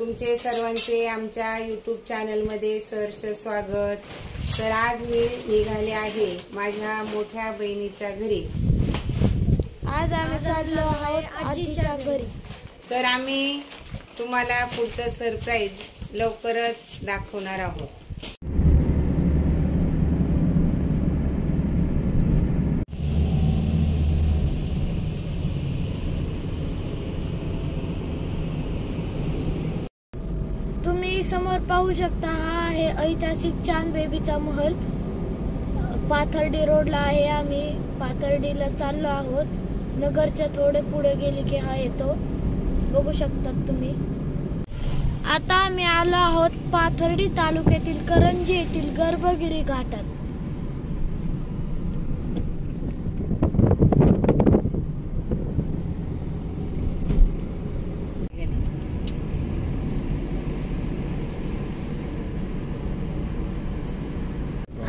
तुमचे सर्वांचे आमच्या यूट्यूब चॅनलमध्ये सहर्ष स्वागत। तर आज मी निघाले आहे माझ्या मोठ्या बहिणीच्या घरी। आज आम्ही चाललो आहोत आजीच्या घरी। तर आम्ही तुम्हाला पुढचं सरप्राईज लवकरच दाखवणार आहोत। तुम्ही समोर पाहू शकता, हा आहे ऐतिहासिक चांद बेबीचा महल। पाथर्डी रोडला आहे। आम्ही पाथर्डीला चाललो आहोत। नगरच्या थोडे पुढे गेली की हा येतो, बघू शकता तुम्ही। आता आम्ही आलो आहोत पाथर्डी तालुक्यातील करंजी येथील गर्भगिरी घाटात।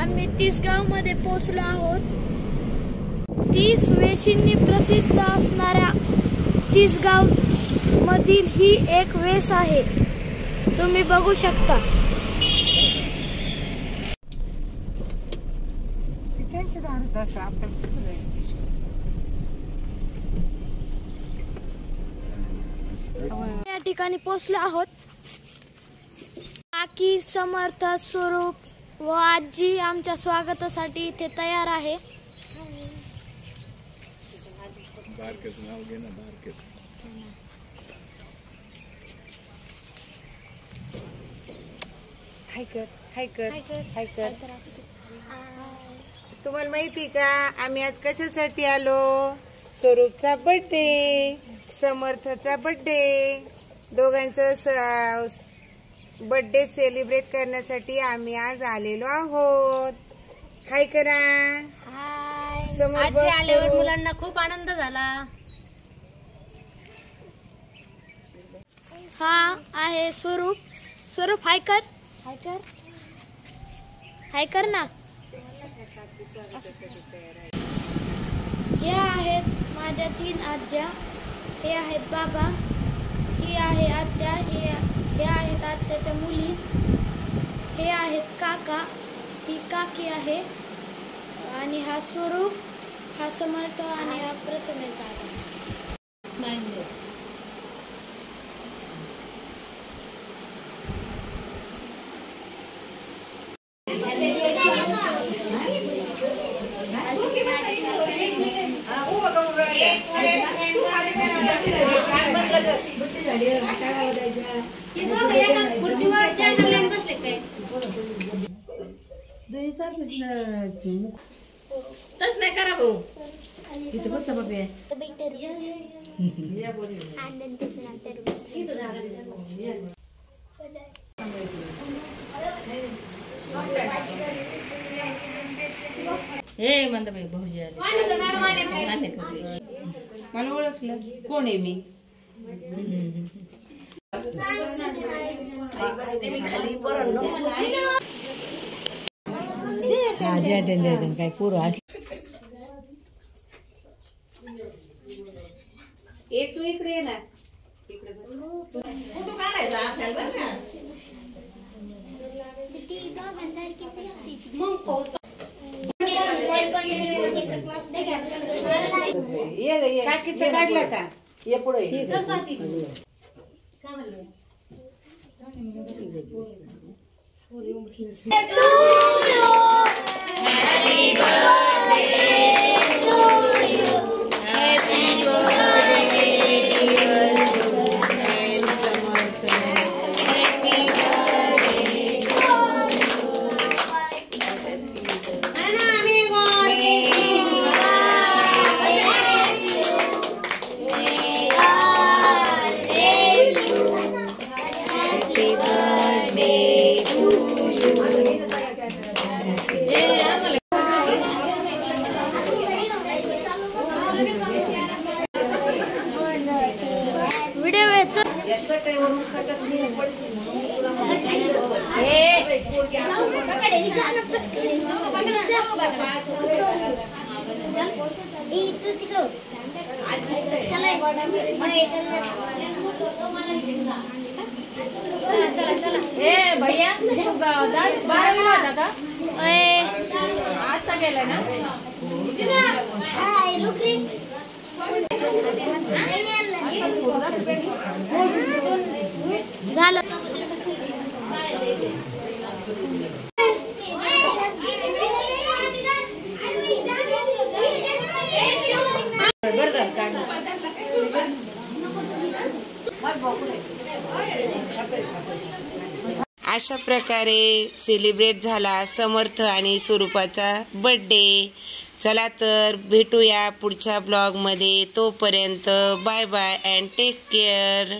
आम्ही तिसगाव मध्ये पोहोचलो आहोत। 30 वेशींनी प्रसिद्ध असणाऱ्या तिसगाव मधील ही एक वेस आहे, तुम्ही बघू शकता। या ठिकाणी पोहोचलो आहोत। काकी, समर्थ, स्वरूप व आजी आमच्या स्वागतासाठी इथे तयार आहे। हाय कर। तुम्हाला माहिती का आम्ही आज कशासाठी आलो? स्वरूपचा बर्थडे, समर्थचा बर्थडे, दोघांचा बर्थडे सेलिब्रेट करण्यासाठी आम्ही आज आलेलो आहोत। हाय करा। आजी आल्यावर मुलांना खूप आनंद झाला। हा आहे स्वरूप। स्वरूप हाय कर ना। हे आहेत माझ्या 3 आज्या। हे आहेत बाबा, ही आहे आत्या, हे आहेत आत्याच्या मुली, हे आहेत काका, ही काकी आहे, आणि हा स्वरूप, हा समर्थ आणि हा प्रथमेश दादा। स्माइल। तस नाही करा भाऊ। इथे बसता बाबा। हे म्हणता बाई भाऊजी आले। मला ओळखलं कोण आहे मी? काय पोरं ए तू इकडे ये ना, इकडे फोटो काढायचा आपल्याला बरं का? काकीचं काढलं का? ये पुढे ए भैया तू बारावीला होता का? ए, आता गेलाय ना? झालं. बरं झालं काय अशा प्रकारे सेलिब्रेट झाला समर्थ आणि स्वरूपाचा बर्थडे. चला तर भेटूया पुढच्या ब्लॉगमध्ये. तोपर्यंत bye bye and take care.